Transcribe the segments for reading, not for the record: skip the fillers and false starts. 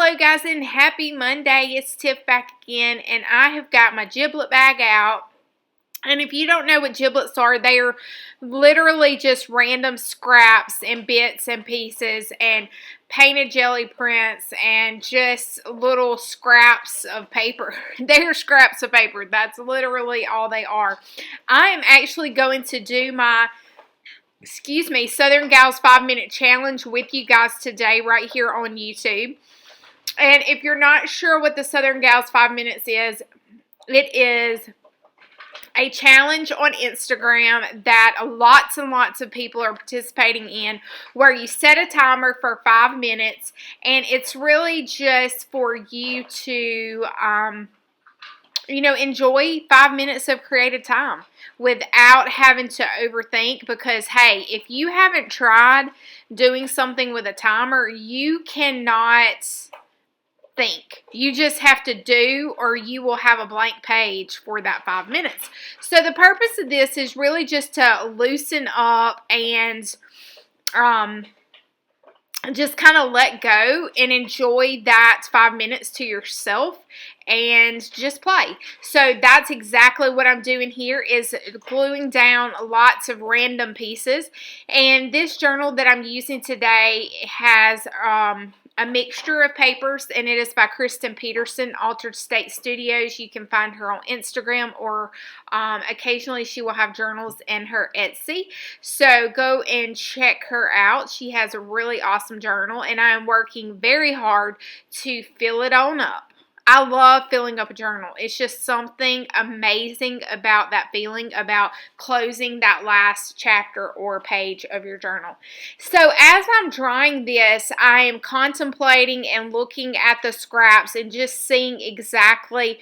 Hello guys and happy Monday. It's Tiff back again, and I have got my giblet bag out. And if you don't know what giblets are, they are literally just random scraps and bits and pieces and painted jelly prints and just little scraps of paper. They're scraps of paper. That's literally all they are. I am actually going to do my Southern Gals 5-minute challenge with you guys today right here on YouTube. And if you're not sure what the Southern Gals 5 minutes is, it is a challenge on Instagram that lots and lots of people are participating in, where you set a timer for 5 minutes, and it's really just for you to enjoy 5 minutes of creative time without having to overthink. Because hey, if you haven't tried doing something with a timer, you cannot think. You just have to do, or you will have a blank page for that 5 minutes. So the purpose of this is really just to loosen up and just kind of let go and enjoy that 5 minutes to yourself and just play. So that's exactly what I'm doing here, is gluing down lots of random pieces. And this journal that I'm using today has a mixture of papers, and it is by Kristen Peterson, Altered State Studios. You can find her on Instagram, or occasionally she will have journals in her Etsy. So go and check her out. She has a really awesome journal, and I am working very hard to fill it on up. I love filling up a journal. It's just something amazing about that feeling, about closing that last chapter or page of your journal. So as I'm drawing this, I am contemplating and looking at the scraps and just seeing exactly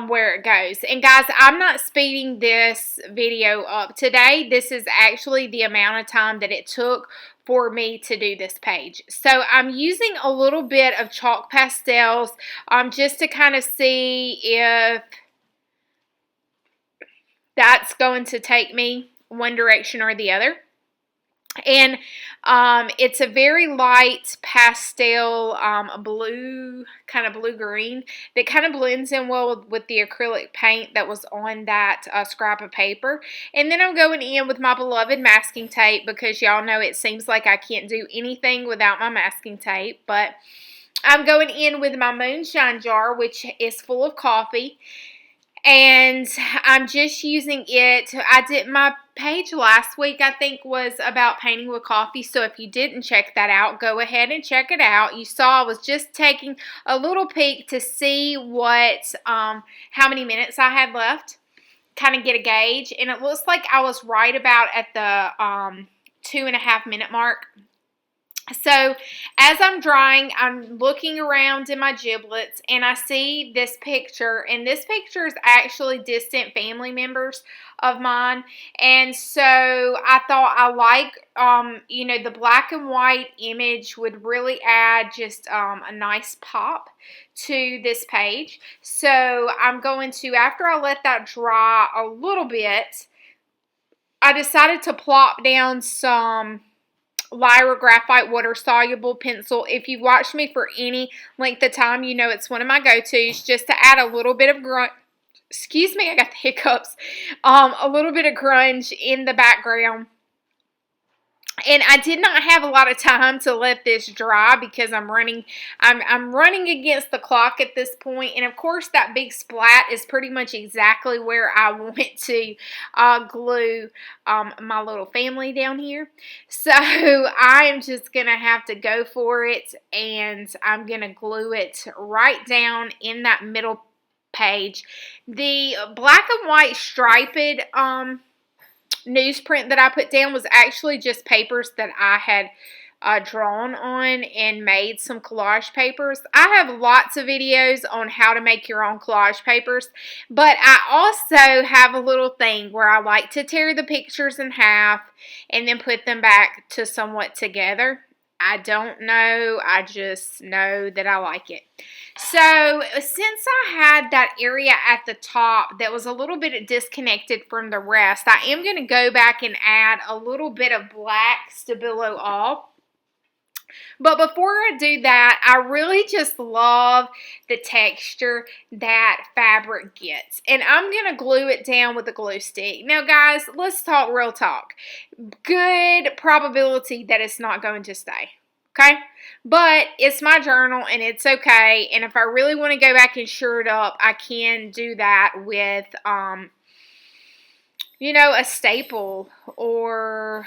where it goes. And guys, I'm not speeding this video up today. This is actually the amount of time that it took for me to do this page. So I'm using a little bit of chalk pastels just to kind of see if that's going to take me one direction or the other. And it's a very light pastel blue, kind of blue-green, that kind of blends in well with the acrylic paint that was on that scrap of paper. And then I'm going in with my beloved masking tape, because y'all know it seems like I can't do anything without my masking tape. But I'm going in with my moonshine jar, which is full of coffee. And I'm just using it. I did my page last week, I think, was about painting with coffee. So if you didn't check that out, go ahead and check it out. You saw I was just taking a little peek to see what, how many minutes I had left, kind of get a gauge. And it looks like I was right about at the 2.5 minute mark. So as I'm drawing, I'm looking around in my giblets, and I see this picture, and this picture is actually distant family members of mine. And so I thought I like, the black and white image would really add just a nice pop to this page. So I'm going to, after I let that dry a little bit, I decided to plop down some Lyra Graphite Water Soluble Pencil. If you've watched me for any length of time, you know it's one of my go-tos, just to add a little bit of excuse me, I got the hiccups, a little bit of grunge in the background. And I did not have a lot of time to let this dry, because I'm running against the clock at this point. And of course, that big splat is pretty much exactly where I want to glue my little family down here. So I am just going to have to go for it, and I'm going to glue it right down in that middle page. The black and white striped newsprint that I put down was actually just papers that I had drawn on and made some collage papers. I have lots of videos on how to make your own collage papers, but I also have a little thing where I like to tear the pictures in half and then put them back to somewhat together. I don't know, I just know that I like it. So since I had that area at the top that was a little bit disconnected from the rest, I am going to go back and add a little bit of black Stabilo All But before I do that, I really just love the texture that fabric gets. And I'm going to glue it down with a glue stick. Now, guys, let's talk real talk. Good probability that it's not going to stay. Okay? But it's my journal and it's okay. And if I really want to go back and sure it up, I can do that with, you know, a staple or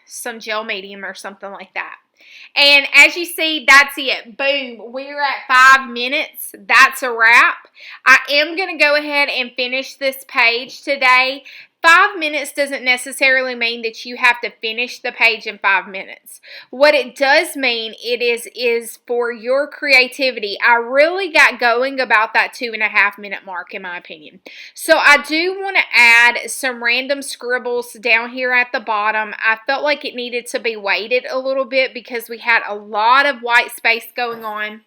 some gel medium or something like that. And as you see, that's it. Boom. We're at 5 minutes. That's a wrap. I am going to go ahead and finish this page today. 5 minutes doesn't necessarily mean that you have to finish the page in 5 minutes. What it does mean is for your creativity. I really got going about that 2.5 minute mark in my opinion. So I do want to add some random scribbles down here at the bottom. I felt like it needed to be weighted a little bit because we had a lot of white space going on.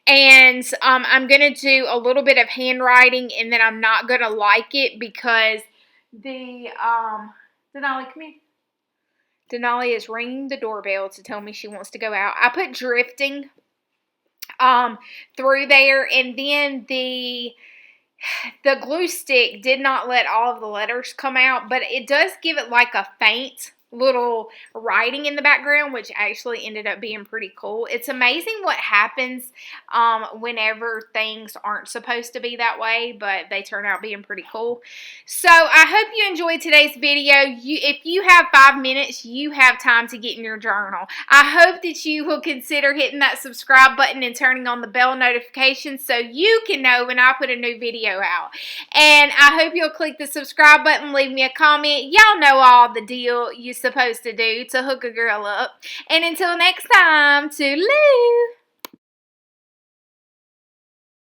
And I'm going to do a little bit of handwriting, and then I'm not going to like it because the, Denali, come here. Denali is ringing the doorbell to tell me she wants to go out. I put drifting through there, and then the glue stick did not let all of the letters come out, but it does give it like a faint little writing in the background, which actually ended up being pretty cool. It's amazing what happens whenever things aren't supposed to be that way, but they turn out being pretty cool. So I hope you enjoyed today's video. If you have 5 minutes, you have time to get in your journal. I hope that you will consider hitting that subscribe button and turning on the bell notifications so you can know when I put a new video out. And I hope you'll click the subscribe button, leave me a comment. Y'all know all the deal you're supposed to do to hook a girl up. And until next time, toodaloo!